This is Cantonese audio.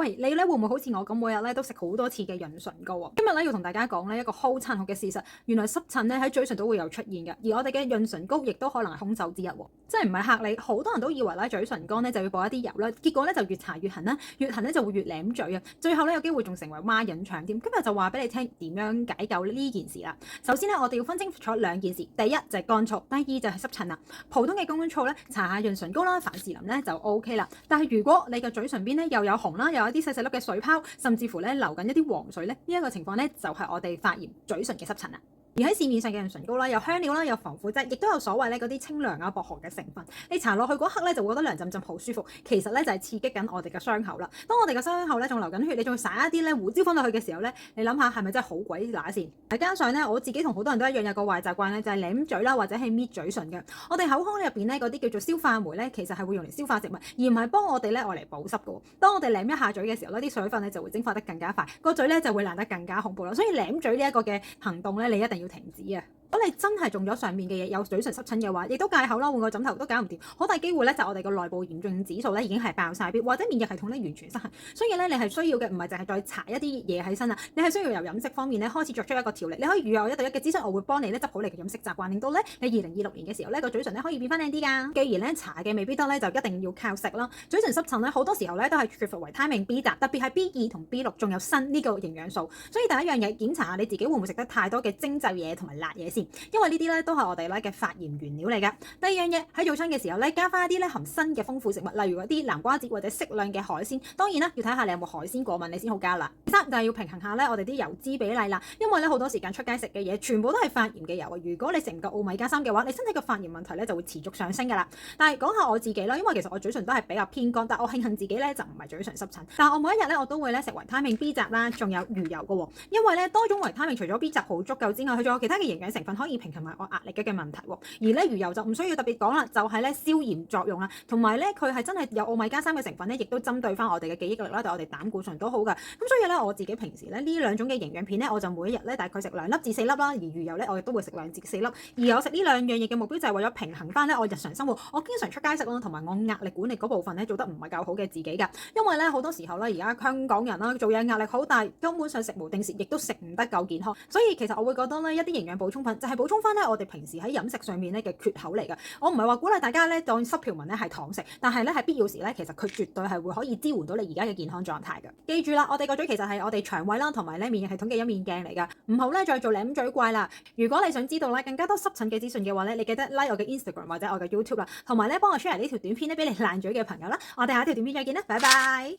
喂，你咧會唔會好似我咁每日咧都食好多次嘅潤唇膏啊？今日咧要同大家講呢一個好殘酷嘅事實，原來濕疹咧喺嘴唇都會有出現嘅，而我哋嘅潤唇膏亦都可能係兇手之一喎。真係唔係嚇你，好多人都以為咧嘴唇乾咧就要補一啲油啦，結果咧就越搽越痕啦，越痕咧就會越舐嘴啊，最後咧有機會仲成為孖潤腸添。今日就話俾你聽點樣解救呢件事啦。首先咧，我哋要分清楚兩件事，第一就係乾燥，第二就係濕疹啦。普通嘅乾燥咧，搽下潤唇膏啦、凡士林咧就 OK 啦。但係如果你嘅嘴唇邊咧又有紅啦，又有一啲細細粒嘅水泡，甚至乎咧流緊一啲黃水咧，呢一個情況咧就係我哋發炎嘴唇嘅濕疹啦。而喺市面上嘅潤唇膏啦，有香料啦，有防腐劑，亦都有所謂咧嗰啲清涼啊、薄荷嘅成分。你搽落去嗰刻咧，就會覺得涼浸浸好舒服。其實咧就係刺激緊我哋嘅傷口啦。當我哋嘅傷口咧仲流緊血，你仲要灑一啲咧胡椒粉落去嘅時候咧，你諗下係咪真係好鬼乸先？加上咧我自己同好多人都一樣有個壞習慣咧，就係舐嘴啦，或者係搣嘴唇嘅。我哋口腔入邊咧嗰啲叫做消化酶咧，其實係會用嚟消化食物，而唔係幫我哋咧愛嚟保濕嘅。當我哋舐一下嘴嘅時候咧，啲水分咧就會蒸發得更加快，個嘴咧就會爛得更加恐怖啦。所以舐嘴呢一個嘅行動咧，你一定要停止啊！如果你真係中咗上面嘅嘢，有嘴唇濕疹嘅話，亦都戒口啦，換個枕頭都搞唔掂，好大機會咧就我哋個內部炎症指數咧已經係爆晒標，或者免疫系統咧完全失衡。所以咧你係需要嘅唔係淨係再搽一啲嘢喺身啊，你係需要由飲食方面咧開始作出一個調理。你可以預約我1對1嘅諮詢，我會幫你咧執好你嘅飲食習慣，令到咧你2026年嘅時候咧個嘴唇咧可以變翻靚啲㗎。既然咧搽嘅未必得咧，就一定要靠食啦。嘴唇濕疹咧好多時候咧都係缺乏維他命 B 集，特別係 B2同 B6，仲有鋅呢個營養素。所以第一樣嘢檢查下你自己會唔會食得太多嘅精製嘢同埋辣嘢先，因為呢啲咧都係我哋咧嘅發炎原料嚟㗎。第二樣嘢喺早餐嘅時候咧，加翻一啲咧含鋅嘅豐富食物，例如嗰啲南瓜子或者適量嘅海鮮。當然啦，要睇下你有冇海鮮過敏，你先好加辣。第三就係要平衡下咧我哋啲油脂比例啦，因為咧好多時間出街食嘅嘢全部都係發炎嘅油啊。如果你食唔夠奧米加3嘅話，你身體嘅發炎問題咧就會持續上升㗎啦。但係講下我自己啦，因為其實我嘴唇都係比較偏乾，但我慶幸自己咧就唔係嘴唇濕疹。但係我每一日咧我都會咧食維他命 B 集啦，仲有魚油㗎喎，因為咧多種維他命除咗 B 集好足夠之外，佢仲有其他嘅營養成分可以平衡埋我壓力嘅問題喎。而咧魚油就唔需要特別講啦，就係咧消炎作用啦，同埋咧佢係真係有奧米加3嘅成分咧，亦都針對翻我哋嘅記憶力啦，對我哋膽固醇都好噶。咁所以咧我自己平時咧呢兩種嘅營養片咧，我就每一日咧大概食2粒至4粒啦，而魚油咧我亦都會食2至4粒。而我食呢兩樣嘢嘅目標就係為咗平衡翻咧我日常生活，我經常出街食啦，同埋我壓力管理嗰部分咧做得唔係夠好嘅自己噶。因為咧好多時候咧而家香港人啦做嘢壓力好大，根本上食無定時，亦都食唔得夠健康。所以其實我會覺得咧一啲營養補充品就係補充翻咧我哋平時喺飲食上面咧嘅缺口嚟㗎。我唔係話鼓勵大家咧當濕條紋咧係糖食，但係咧喺必要時咧其實佢絕對係會可以支援到你而家嘅健康狀態㗎。記住啦，我哋個嘴其實係我哋腸胃啦同埋咧免疫系統嘅一面鏡嚟㗎，唔好咧再做舐嘴怪啦。如果你想知道咧更加多濕疹嘅資訊嘅話咧，你記得 like 我嘅 Instagram 或者我嘅 YouTube 啦，同埋咧幫我 share 呢條短片咧俾你爛嘴嘅朋友啦。我哋下一條短片再見啦，拜拜。